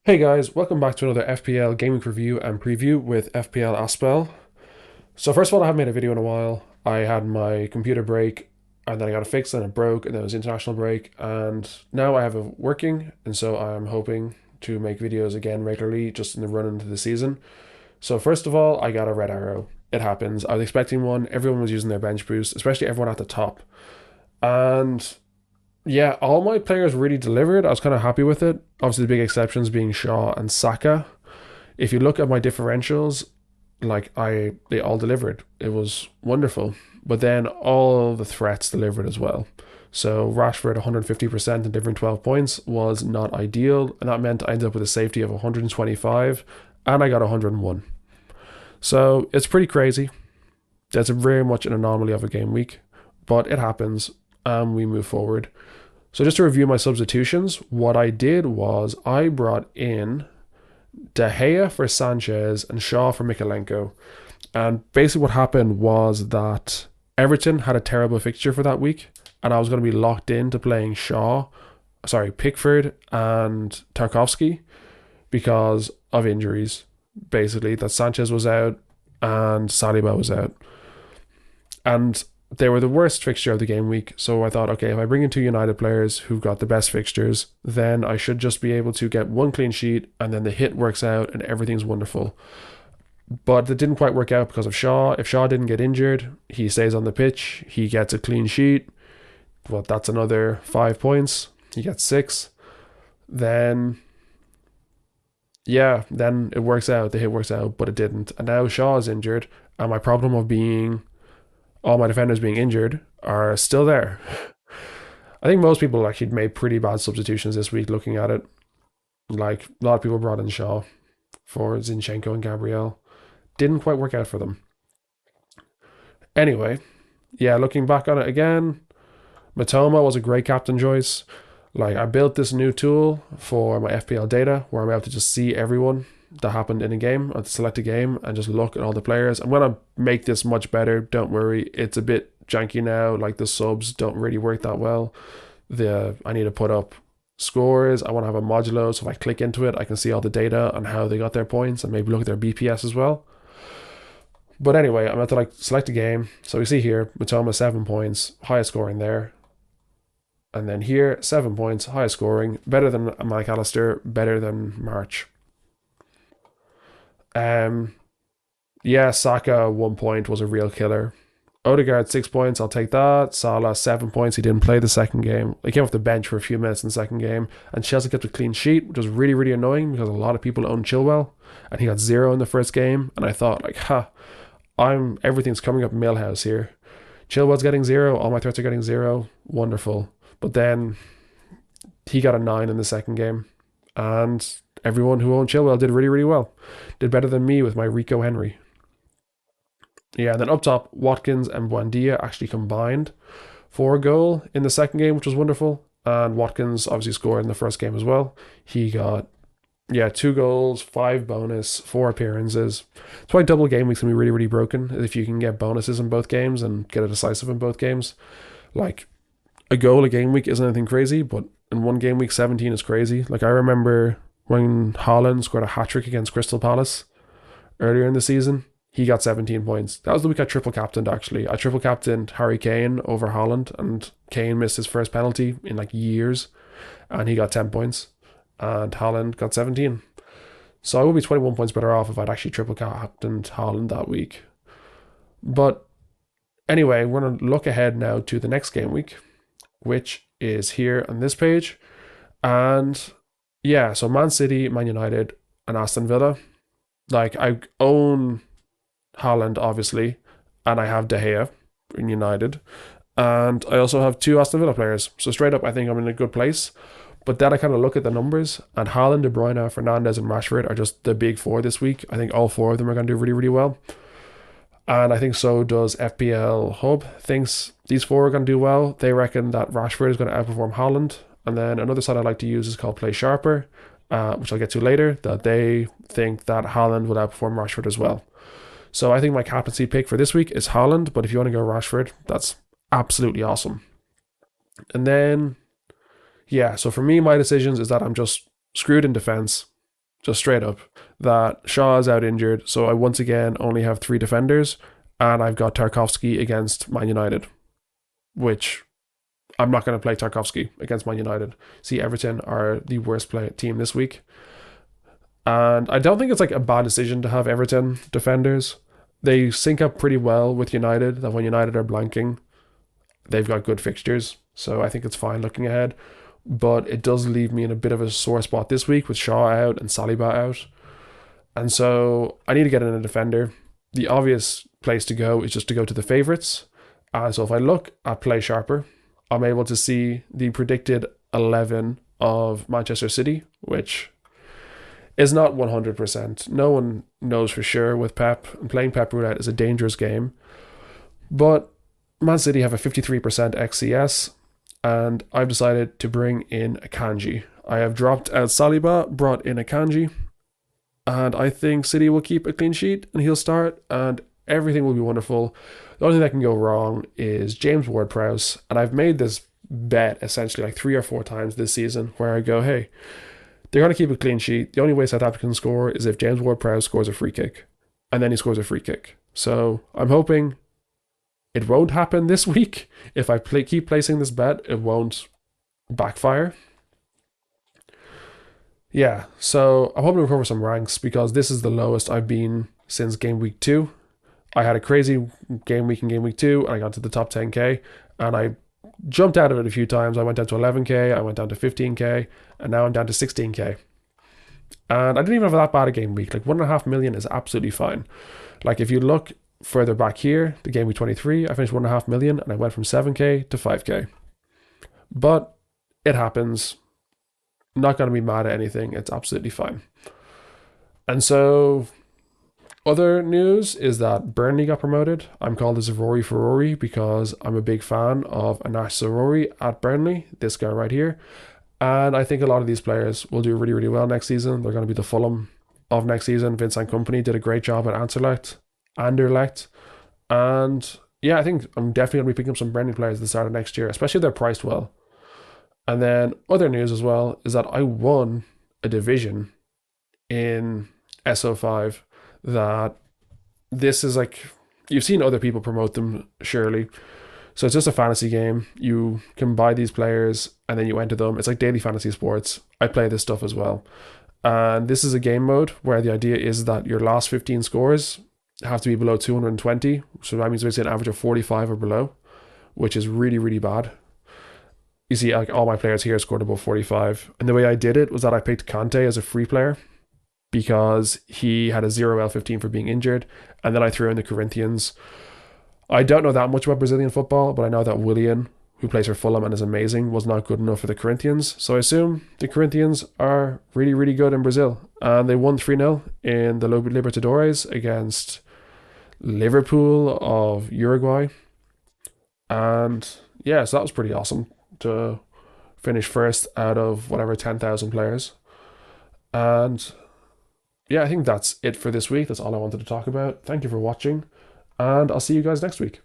Hey guys, welcome back to another FPL Gameweek review and preview with FPL Aspell. So first of all, I haven't made a video in a while. I had my computer break and then I got it fixed and it broke and then it was international break and now I have it working and so I'm hoping to make videos again regularly just in the run into the season. So first of all, I got a red arrow. It happens. I was expecting one. Everyone was using their bench boost, especially everyone at the top. And yeah, all my players really delivered. I was kind of happy with it. Obviously, the big exceptions being Shaw and Saka. If you look at my differentials, they all delivered. It was wonderful. But then all the threats delivered as well. So Rashford 150% and delivering 12 points was not ideal, and that meant I ended up with a safety of 125, and I got 101. So it's pretty crazy. That's very much an anomaly of a game week, but it happens, and we move forward. So just to review my substitutions, what I did was I brought in De Gea for Sanchez and Shaw for Mikalenko. And basically what happened was that Everton had a terrible fixture for that week, and I was going to be locked into playing Pickford and Tarkovsky because of injuries. Basically, that Sanchez was out and Saliba was out. And they were the worst fixture of the game week. So I thought, okay, if I bring in two United players who've got the best fixtures, then I should just be able to get one clean sheet and then the hit works out and everything's wonderful. But it didn't quite work out because of Shaw. If Shaw didn't get injured, he stays on the pitch, he gets a clean sheet. Well, that's another 5 points. He gets six. Then, yeah, then it works out. The hit works out, but it didn't. And now Shaw is injured. And my problem of being all my defenders being injured are still there. I think most people actually made pretty bad substitutions this week looking at it. Like, a lot of people brought in Shaw for Zinchenko and Gabriel. Didn't quite work out for them. Anyway, yeah, looking back on it again, Matoma was a great captain choice. Like, I built this new tool for my FPL data where I'm able to just see everyone that happened in a game, or select a game, and just look at all the players. I'm gonna make this much better. Don't worry, it's a bit janky now. Like the subs don't really work that well. I need to put up scores. I want to have a modulo, so if I click into it, I can see all the data on how they got their points and maybe look at their BPS as well. But anyway, I'm going to select a game. So we see here, Matoma 7 points, highest scoring there. And then here, 7 points, highest scoring, better than McAllister, better than March. Yeah, Saka 1 point was a real killer. Odegaard 6 points, I'll take that. Salah 7 points, he didn't play the second game. He came off the bench for a few minutes in the second game, and Chelsea kept a clean sheet, which was really, really annoying because a lot of people own Chilwell, and he got zero in the first game. And I thought, like, everything's coming up Millhouse here. Chilwell's getting zero, all my threats are getting zero, wonderful. But then he got a 9 in the second game, and everyone who owned Chilwell did really, really well. Did better than me with my Rico Henry. Yeah, and then up top, Watkins and Buendia actually combined for a goal in the second game, which was wonderful. And Watkins obviously scored in the first game as well. He got, 2 goals, 5 bonus, 4 appearances. That's why double game weeks can be really, really broken if you can get bonuses in both games and get a decisive in both games. Like, a goal a game week isn't anything crazy, but in one game week, 17 is crazy. Like, I remember when Haaland scored a hat trick against Crystal Palace earlier in the season. He got 17 points. That was the week I triple captained, actually. I triple captained Harry Kane over Haaland, and Kane missed his first penalty in like years, and he got 10 points, and Haaland got 17. So I would be 21 points better off if I'd actually triple captained Haaland that week. But anyway, we're going to look ahead now to the next game week, which is here on this page. And yeah, so Man City, Man United, and Aston Villa. Like, I own Haaland, obviously, and I have De Gea in United, and I also have two Aston Villa players. So straight up, I think I'm in a good place. But then I kind of look at the numbers, and Haaland, De Bruyne, Fernandes, and Rashford are just the big four this week. I think all four of them are going to do really, really well. And I think so does FPL Hub. Thinks these four are going to do well. They reckon that Rashford is going to outperform Haaland. And then another site I like to use is called Play Sharper, which I'll get to later, that they think that Haaland will outperform Rashford as well. So I think my captaincy pick for this week is Haaland, but if you want to go Rashford, that's absolutely awesome. And then, yeah, so for me, my decisions is that I'm just screwed in defense. just straight up, that Shaw is out injured. So I once again only have 3 defenders, and I've got Tarkovsky against Man United, which I'm not going to play Tarkovsky against Man United. See, Everton are the worst team this week. And I don't think it's like a bad decision to have Everton defenders. They sync up pretty well with United, that when United are blanking, they've got good fixtures. So I think it's fine looking ahead. But it does leave me in a bit of a sore spot this week with Shaw out and Saliba out. And so I need to get in a defender. The obvious place to go is just to go to the favourites. So if I look at Play Sharper, I'm able to see the predicted 11 of Manchester City, which is not 100%. No one knows for sure with Pep, and playing Pep Roulette is a dangerous game. But Man City have a 53% XCS, and I've decided to bring in Akanji. I have dropped out Saliba, brought in Akanji, and I think City will keep a clean sheet, and he'll start, and everything will be wonderful. The only thing that can go wrong is James Ward-Prowse, and I've made this bet essentially like 3 or 4 times this season where I go, hey, they're going to keep a clean sheet. The only way Southampton can score is if James Ward-Prowse scores a free kick, and then he scores a free kick. So I'm hoping it won't happen this week. If I keep placing this bet, it won't backfire. Yeah, so I'm hoping to recover some ranks because this is the lowest I've been since game week 2. I had a crazy game week in game week 2, and I got to the top 10k, and I jumped out of it a few times. I went down to 11k, I went down to 15k, and now I'm down to 16k. And I didn't even have that bad a game week. Like 1.5 million is absolutely fine. Like if you look further back here, the game week 23, I finished 1.5 million, and I went from 7k to 5k. But it happens. Not going to be mad at anything. It's absolutely fine. And so other news is that Burnley got promoted. I'm called as Rory Ferrari because I'm a big fan of Anash Sarori at Burnley, this guy right here. And I think a lot of these players will do really, really well next season. They're going to be the Fulham of next season. Vincent Kompany did a great job at Anderlecht. And yeah, I think I'm definitely going to be picking up some Burnley players at the start of next year, especially if they're priced well. And then other news as well is that I won a division in SO5 that this is like, you've seen other people promote them, surely. So it's just a fantasy game. You can buy these players and then you enter them. It's like daily fantasy sports. I play this stuff as well. And this is a game mode where the idea is that your last 15 scores have to be below 220. So that means basically an average of 45 or below, which is really, really bad. You see, like all my players here scored above 45. And the way I did it was that I picked Kante as a free player because he had a 0L15 for being injured. And then I threw in the Corinthians. I don't know that much about Brazilian football, but I know that Willian, who plays for Fulham and is amazing, was not good enough for the Corinthians. So I assume the Corinthians are really, really good in Brazil. And they won 3-0 in the Libertadores against Liverpool of Uruguay. And yeah, so that was pretty awesome to finish first out of whatever 10,000 players. And yeah, I think that's it for this week. That's all I wanted to talk about. Thank you for watching, and I'll see you guys next week.